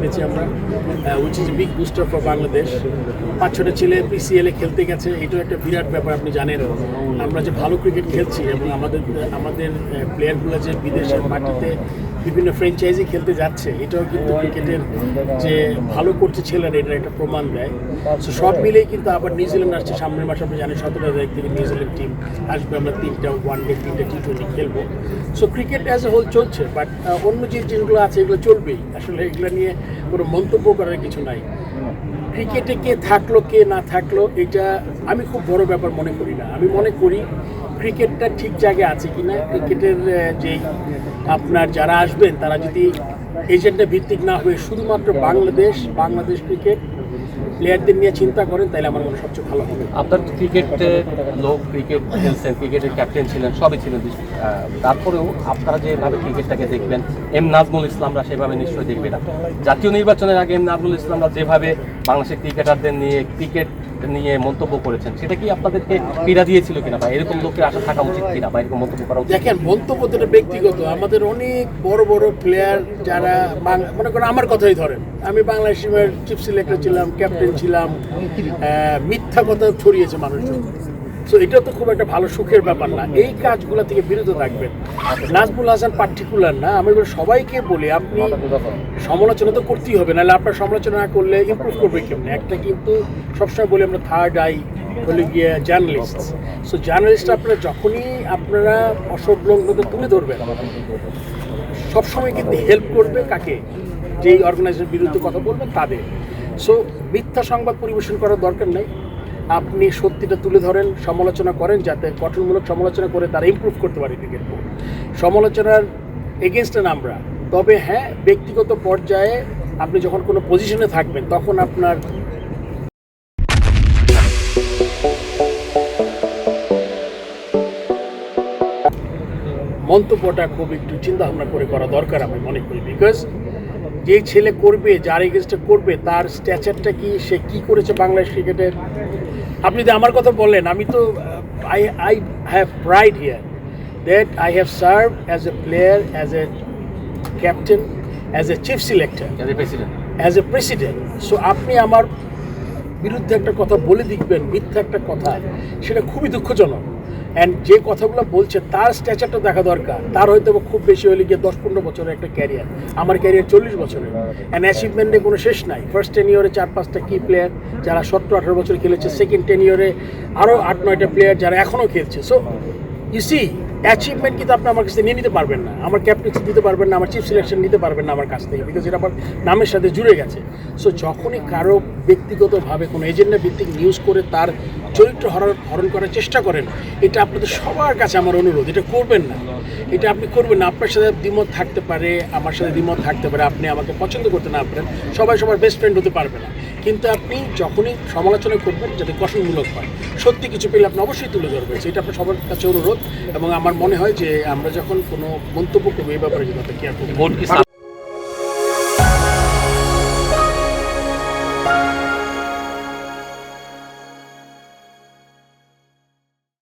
কিনেছি আমরা, which is big booster for Bangladesh. 5-6টা ছেলে পিসিএলে খেলতে গেছে, এটাও একটা বিরাট ব্যাপার। আপনি জানেন আমরা যে ভালো ক্রিকেট খেলছি এবং আমাদের প্লেয়ারগুলো যে বিদেশের মাটিতে বিভিন্ন ফ্র্যাঞ্চাইজি খেলতে যাচ্ছে, এটাও কিন্তু ক্রিকেটের যে ভালো করছে ছেলেরা, এটার একটা প্রমাণ দেয়। সো সব মিলেই কিন্তু আবার নিউজিল্যান্ড আসছে সামনের মাসে। আপনি জানেন 17 তারিখ থেকে নিউজিল্যান্ড টিম আসবে, আমরা 3টা ওয়ানডে 3টা টি20 খেলবো। So cricket as a whole চলছে, বাট অন্য যে জিনিসগুলো আছে এগুলো চলবেই। আসলে এগুলো নিয়ে কোনো মন্তব্য করার কিছু নাই। ক্রিকেটে কে থাকলো কে না থাকলো এটা আমি খুব বড় ব্যাপার মনে করি না। আমি মনে করি ক্রিকেটটা ঠিক জায়গায় আছে কি না, ক্রিকেটের যেই আপনার যারা আসবেন তারা যদি এজেন্ডা ভিত্তিক না হয়ে শুধুমাত্র বাংলাদেশ ক্রিকেট প্লেয়ারদের নিয়ে চিন্তা করেন, তাহলে আমার মনে সবচেয়ে ভালো হবে। আপনার ক্রিকেটে লোক ক্রিকেট খেলছেন, ক্রিকেটের ক্যাপ্টেন ছিলেন, সবই ছিলেন, তারপরেও আপনারা যেভাবে ক্রিকেটটাকে দেখবেন, নাজমুল ইসলামরা সেভাবে নিশ্চয়ই দেখবে না। জাতীয় নির্বাচনের আগে নাজমুল ইসলামরা যেভাবে বাংলাদেশের ক্রিকেটারদের নিয়ে ক্রিকেট নিয়ে মন্তব্য করেছেন, সেটা কি আপনাদেরকে পীড়া দিয়েছিল কিনা, বা এরকম লোকের আশা থাকা উচিত কিনা, বা এরকম মন্তব্য করা উচিত? দেখেন, মন্তব্য তো ব্যক্তিগত। আমাদের অনেক বড় বড় প্লেয়ার যারা মনে করেন আমার কথাই ধরেন, আমি বাংলাদেশ টিমের চিফ সিলেক্টর ছিলাম, ক্যাপ্টেন ছিলাম, মিথ্যা কথা ছড়িয়েছে মানুষজন। সো এটা তো খুব একটা ভালো সুখের ব্যাপার না। এই কাজগুলো থেকে বিরত থাকবেন। নাজমুল হাসান পার্টিকুলার না, আমি সবাইকে বলি আপনি সমালোচনা তো করতেই হবে, নাহলে আপনার সমালোচনা না করলে ইমপ্রুভ করবে কেমনি। একটা কিন্তু সবসময় বলি আমরা থার্ড আই হলে গিয়ে জার্নালিস্ট। সো জার্নালিস্ট আপনারা যখনই আপনারা অসংলগ্নতা তুলে ধরবেন, সবসময় কিন্তু হেল্প করবে কাকে, যেই অর্গানাইজেশনের বিরুদ্ধে কথা বলবেন তাদের। সো মিথ্যা সংবাদ পরিবেশন করার দরকার নেই। আপনি সত্যিটা তুলে ধরেন, সমালোচনা করেন, যাতে গঠনমূলক সমালোচনা করে তারা ইমপ্রুভ করতে পারে ক্রিকেট। সমালোচনার এগেনস্টে না আমরা, তবে হ্যাঁ ব্যক্তিগত পর্যায়ে আপনি যখন কোনো পজিশনে থাকবেন তখন আপনার মন্তব্যটা খুব একটু চিন্তা ভাবনা করে করা দরকার আমি মনে করি। বিকজ যেই ছেলে করবে, যার এগেনস্টে করবে, তার স্ট্যাচারটা কি, সে কি করেছে বাংলাদেশ ক্রিকেটের। আপনি যদি আমার কথা বলেন, আমি তো I have pride here that I have serve as a player, as a captain, as a chief selector, as a president. So আপনি আমার বিরুদ্ধে একটা কথা বলে দেখবেন, মিথ্যা একটা কথা, সেটা খুবই দুঃখজনক। অ্যান্ড যে কথাগুলো বলছে তার স্ট্যাচারটা দেখা দরকার। তার হয়তো খুব বেশি হলে গিয়ে 10-15 বছরের একটা ক্যারিয়ার, আমার ক্যারিয়ার 40 বছরের। অ্যান্ড অ্যাচিভমেন্টে কোনো শেষ নাই। ফার্স্ট টেনিয়রে 4-5টা কি প্লেয়ার যারা 17-18 বছর খেলেছে, সেকেন্ড টেনিয়রে আরও 8-9টা প্লেয়ার যারা এখনও খেলছে। সো ইউ সি অ্যাচিভমেন্ট কিন্তু আপনি আমার কাছ থেকে নিয়ে নিতে পারবেন না, আমার ক্যাপ্টেন্সি দিতে পারবেন না, আমার চিফ সিলেকশন নিতে পারবেন না আমার কাছ থেকে, বিকজ এটা আমার নামের সাথে জুড়ে গেছে। সো যখনই কারো ব্যক্তিগতভাবে কোনো এজেন্ডা ভিত্তিক নিউজ করে তার চরিত্র হরণ করার চেষ্টা করেন, এটা আপনাদের সবার কাছে আমার অনুরোধ, এটা করবেন না। এটা আপনি করবেন না। আপনার সাথে দ্বিমত থাকতে পারে, আমার সাথে দ্বিমত থাকতে পারে, আপনি আমাকে পছন্দ করতে না পারেন, সবাই সবার বেস্ট ফ্রেন্ড হতে পারবে না। কিন্তু আপনি যখনই সমালোচনা করবেন যাতে গঠনমূলক হয়, সত্যি কিছু পেলে আপনি অবশ্যই তুলে ধরবেন। সেটা আপনার সবার কাছে অনুরোধ। এবং আমার মনে হয় যে আমরা যখন কোনো মন্তব্য করবো এই ব্যাপারে যদি কেয়ার করবো।